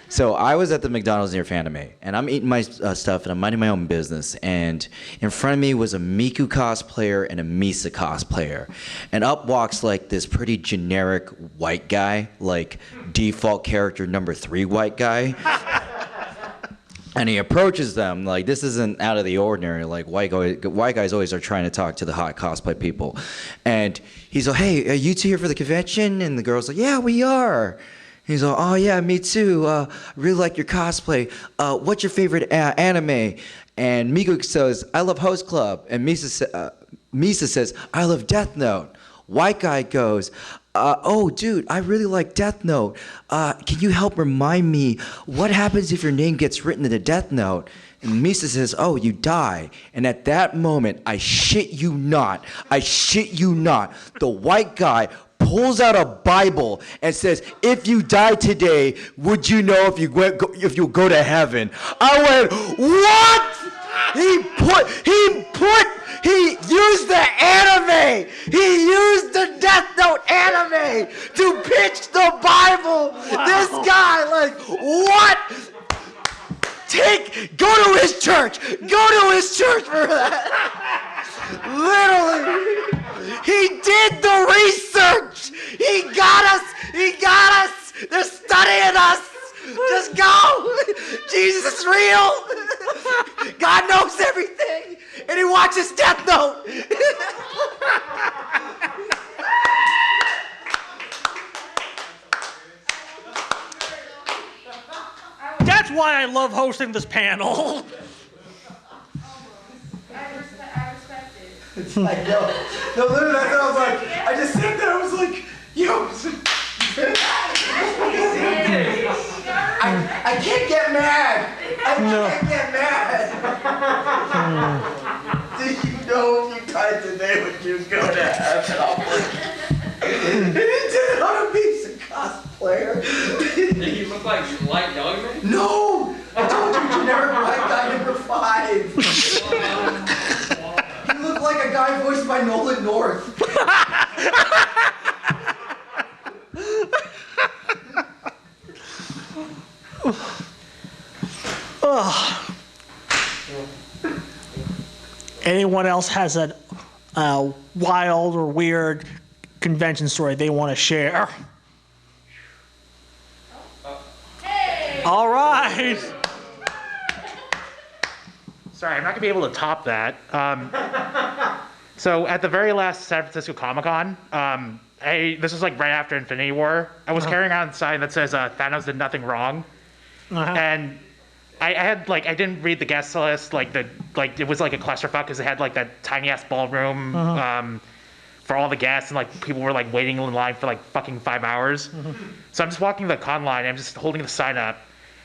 So I was at the McDonald's near Fanime, and I'm eating my stuff, and I'm minding my own business. And in front of me was a Miku cosplayer and a Misa cosplayer. And up walks like this pretty generic white guy, like default character number 3 white guy. And he approaches them like this isn't out of the ordinary. Like white guys always are trying to talk to the hot cosplay people. And he's like, "Hey, are you two here for the convention?" And the girl's like, "Yeah, we are." He's like, "Oh yeah, me too. Really like your cosplay. What's your favorite anime?" And Miku says, "I love Host Club." And Misa says, "I love Death Note." White guy goes, "Oh dude, I really like Death Note. Can you help remind me what happens if your name gets written in the Death Note?" And Misa says, "Oh, you die." And at that moment, I shit you not, the white guy pulls out a Bible and says, "If you die today, would you know if you'll go to heaven?" I went, "What?" He used the anime. He used the Death Note anime to pitch the Bible. Wow. This guy, like, what? Go to his church. Go to his church for that. Literally. He did the research. He got us. They're studying us. Just go. Jesus is real. God knows everything. And he watches Death Note. That's why I love hosting this panel. I respect it. I know. No, literally, that's what I was like. I just sat there. I was like, yo. I can't get mad. I can't get mad. Did you know if you died today, would you go to heaven? And he did it on a piece of cosplayer. Did he look like young man? No! I told you, generic white guy number 5. He looked like a guy voiced by Nolan North. Anyone else has a wild or weird convention story they want to share? Hey! All right. Sorry, I'm not gonna be able to top that. So at the very last San Francisco Comic-Con, this was like right after Infinity War. I was carrying around a sign that says Thanos did nothing wrong, and I had like I didn't read the guest list. It was like a clusterfuck because it had like that tiny ass ballroom for all the guests, and like people were like waiting in line for like fucking 5 hours. So I'm just walking the con line. I'm just holding the sign up.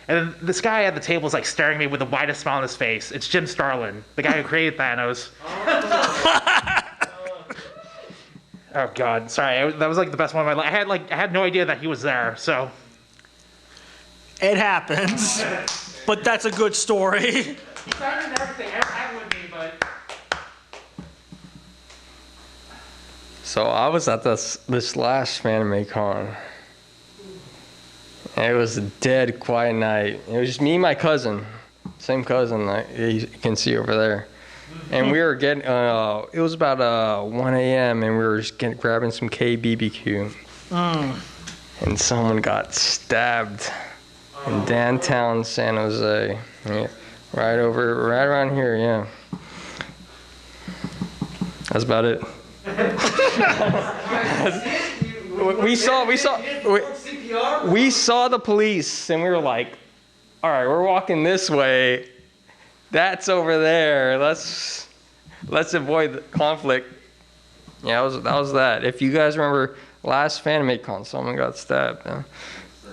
And then this guy at the table is like staring at me with the widest smile on his face. It's Jim Starlin, the guy who created Thanos. Oh God, sorry. That was like the best one of my life. I had no idea that he was there. So It happens, but that's a good story. he signed in everything. I had with me, but. So I was at this last FanimeCon. And it was a dead quiet night. It was just me and my cousin, same cousin that you can see over there. And we were getting, it was about 1 a.m. and we were just grabbing some KBBQ. And someone got stabbed in downtown San Jose. Yeah, right around here, yeah. That's about it. We saw the police and we were like, all right, we're walking this way. That's over there. Let's avoid the conflict. Yeah, that was that. If you guys remember last FanimeCon, someone got stabbed. And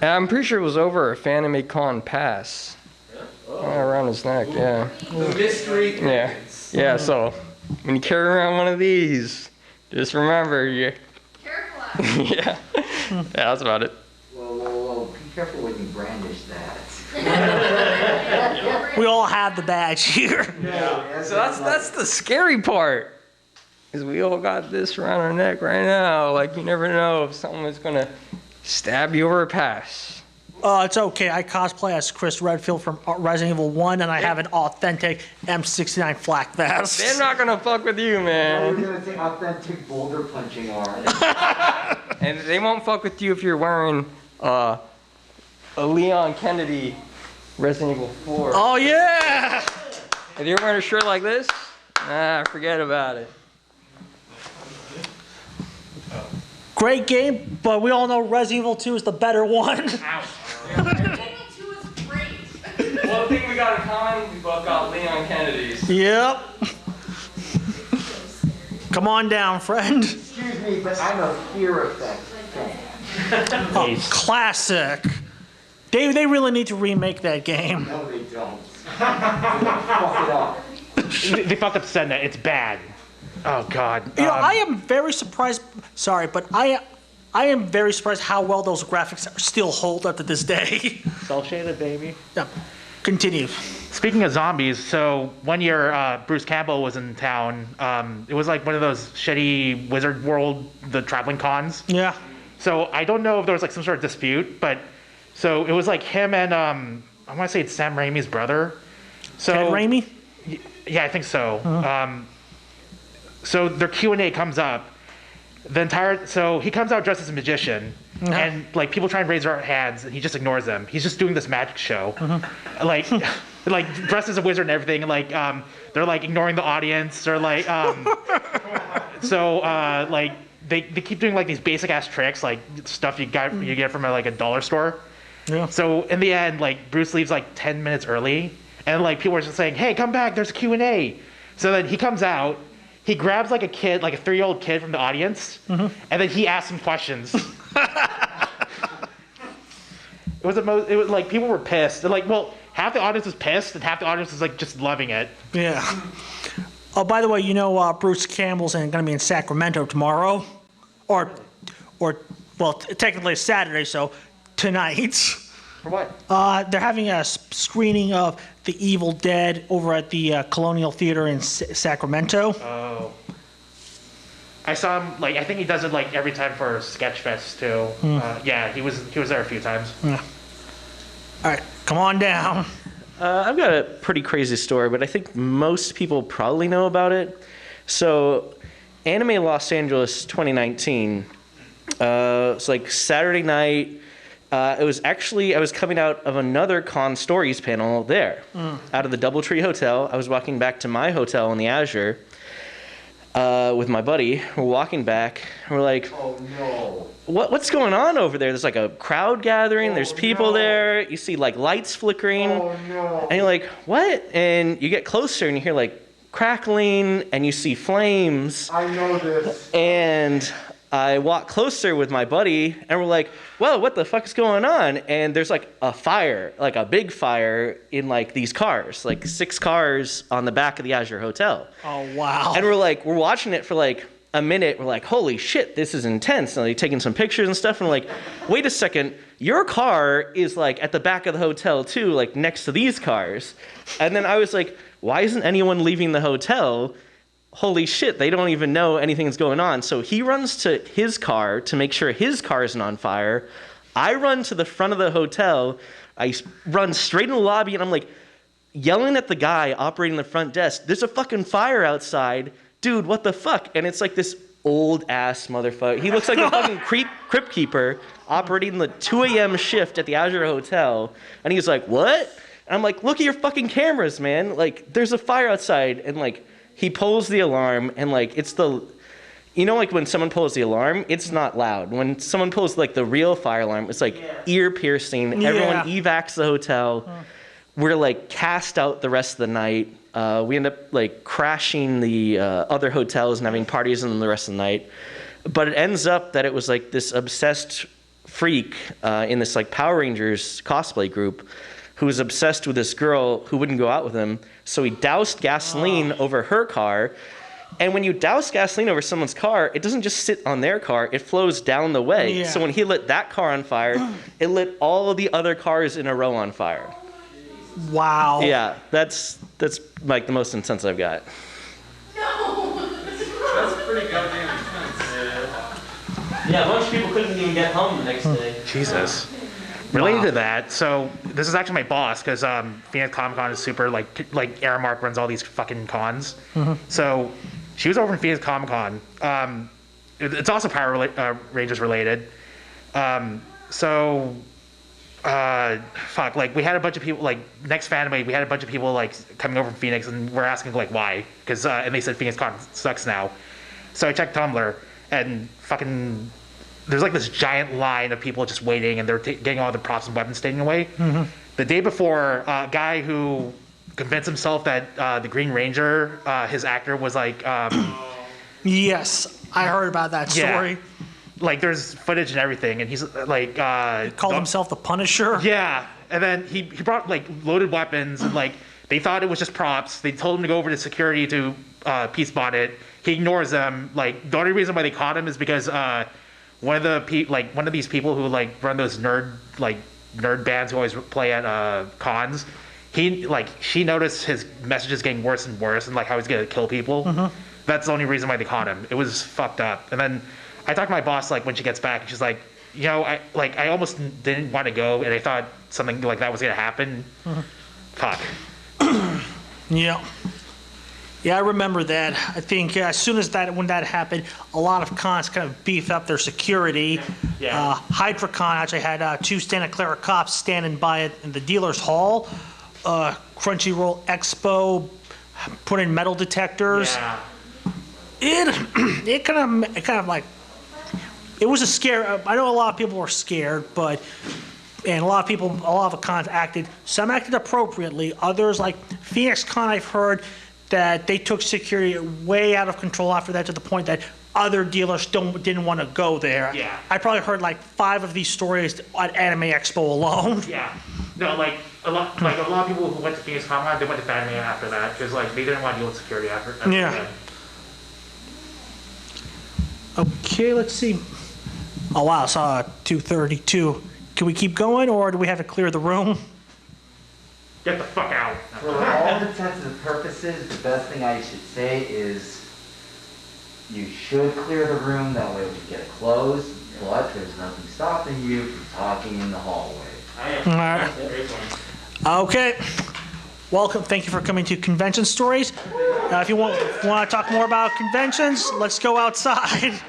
I'm pretty sure it was over a FanimeCon pass. Around his neck, yeah. The mystery. Yeah, so when you carry around one of these, just remember Careful. yeah, that's about it. Whoa. Be careful when you brandish that. We all have the badge here. So that's the scary part, is we all got this around our neck right now. Like you never know if someone's gonna stab you over a pass. It's okay. I cosplay as Chris Redfield from Resident Evil 1, and I have an authentic M69 flak vest. They're not gonna fuck with you, I man. was gonna say authentic boulder punching arm. And they won't fuck with you if you're wearing a Leon Kennedy Resident Evil 4. Oh, yeah! If you're wearing a shirt like this, forget about it. Great game, but we all know Resident Evil 2 is the better one. Resident Evil 2 is great. One thing we got in common, we both got Leon Kennedys. Yep. Come on down, friend. Excuse me, but I'm a fear effect fan. Oh, classic. They really need to remake that game. No, they don't. Fuck it up. They fucked up Senna. It's bad. Oh God. You know, I am very surprised. Sorry, but I am very surprised how well those graphics still hold up to this day. Cell shaded, baby. Yeah. Continue. Speaking of zombies, so one year Bruce Campbell was in town. It was like one of those shitty Wizard World, the traveling cons. Yeah. So I don't know if there was like some sort of dispute, but so it was like him and I want to say it's Sam Raimi's brother. So Ted Raimi? Yeah, I think so. So their Q&A comes up. So he comes out dressed as a magician, and like people try and raise their hands, and he just ignores them. He's just doing this magic show, like dressed as a wizard and everything. And like they're like ignoring the audience. They're like like they keep doing like these basic ass tricks, like stuff you get from like a dollar store. Yeah. So in the end, like Bruce leaves like 10 minutes early, and like people are just saying, "Hey, come back! There's a Q&A." So then he comes out. He grabs like a kid, like a 3-year-old kid from the audience, and then he asks him questions. It was like people were pissed. They're like, well, half the audience was pissed and half the audience was like just loving it. Yeah. Oh, by the way, you know Bruce Campbell's going to be in Sacramento tomorrow, or well, technically it's Saturday, so tonight. For what? They're having a screening of The Evil Dead over at the Colonial Theater in Sacramento. Oh. I saw him, like, I think he does it, like, every time for Sketchfest, too. Yeah, he was there a few times. Yeah. All right, come on down. I've got a pretty crazy story, but I think most people probably know about it. So, Anime Los Angeles 2019, it's like Saturday night. It was actually, I was coming out of another Con Stories panel there, out of the Doubletree Hotel. I was walking back to my hotel in the Azure with my buddy. We're walking back, and we're like, Oh no. what's going on over there? There's like a crowd gathering, there's people there, you see like lights flickering, and you're like, what? And you get closer and you hear like crackling, and you see flames. I know this. And I walk closer with my buddy, and we're like, whoa, what the fuck is going on? And there's like a fire, like a big fire in like these cars, like 6 cars on the back of the Azure Hotel. Oh, wow. And we're watching it for like a minute. We're like, holy shit, this is intense. And like taking some pictures and stuff. And we're like, wait a second, your car is like at the back of the hotel too, like next to these cars. And then I was like, why isn't anyone leaving the hotel? Holy shit, they don't even know anything's going on. So he runs to his car to make sure his car isn't on fire. I run to the front of the hotel. I run straight in the lobby, and I'm like yelling at the guy operating the front desk, there's a fucking fire outside. Dude, what the fuck? And it's like this old ass motherfucker. He looks like a fucking crypt keeper operating the 2 a.m. shift at the Azure Hotel. And he's like, what? And I'm like, look at your fucking cameras, man. Like, there's a fire outside. And like, he pulls the alarm, and like, it's the, you know, like when someone pulls the alarm, it's not loud. When someone pulls like the real fire alarm, it's like ear piercing. Yeah. Everyone evacs the hotel. We're like cast out the rest of the night. We end up like crashing the other hotels and having parties in them the rest of the night. But it ends up that it was like this obsessed freak in this like Power Rangers cosplay group who was obsessed with this girl who wouldn't go out with him. So he doused gasoline over her car. And when you douse gasoline over someone's car, it doesn't just sit on their car, it flows down the way. Yeah. So when he lit that car on fire, it lit all of the other cars in a row on fire. Wow. Yeah, that's like the most intense I've got. That's pretty goddamn intense. Yeah, a bunch of people couldn't even get home the next day. Jesus. Related to that, so this is actually my boss, because Phoenix Comic Con is super, like Aramark runs all these fucking cons. So she was over in Phoenix Comic Con. It's also Power Rangers related. Fuck, like we had a bunch of people, like next Fanime, we had a bunch of people like coming over from Phoenix, and we're asking like why, because and they said Phoenix Con sucks now. So I checked Tumblr, and fucking there's like this giant line of people just waiting, and they're getting all the props and weapons taken away. The day before, a guy who convinced himself that the Green Ranger, his actor was like, Yes, I heard about that story. yeah, like there's footage and everything, and he's like, Called himself the Punisher. yeah, and then he brought like loaded weapons, and like they thought it was just props. They told him to go over to security to peace bond it. He ignores them. Like the only reason why they caught him is because one of these people who like run those nerd bands who always play at cons. She noticed his messages getting worse and worse, and like how he's gonna kill people. That's the only reason why they caught him. It was fucked up. And then I talked to my boss like when she gets back, and she's like, you know, I almost didn't want to go, and I thought something like that was gonna happen. Fuck. Yeah. Yeah, I remember that. I think as soon as when that happened, a lot of cons kind of beefed up their security. Yeah. HydroCon actually had 2 Santa Clara cops standing by it in the dealer's hall. Crunchyroll Expo put in metal detectors. Yeah. It kind of like, it was a scare. I know a lot of people were scared, and a lot of the cons acted. Some acted appropriately. Others, like Phoenix Con, I've heard that they took security way out of control after that, to the point that other dealers didn't want to go there. Yeah. I probably heard like 5 of these stories at Anime Expo alone. Yeah. No, like a lot of people who went to Phoenix Comic Con, they went to Fanime after that, because like they didn't want to deal with security after Yeah. that. Okay, let's see. Oh wow, it's 2:32. Can we keep going, or do we have to clear the room? Get the fuck out. For all intents and purposes, the best thing I should say is you should clear the room, that way we get it closed, but there's nothing stopping you from talking in the hallway. All right. Okay. Welcome. Thank you for coming to Convention Stories. If you want to talk more about conventions, let's go outside.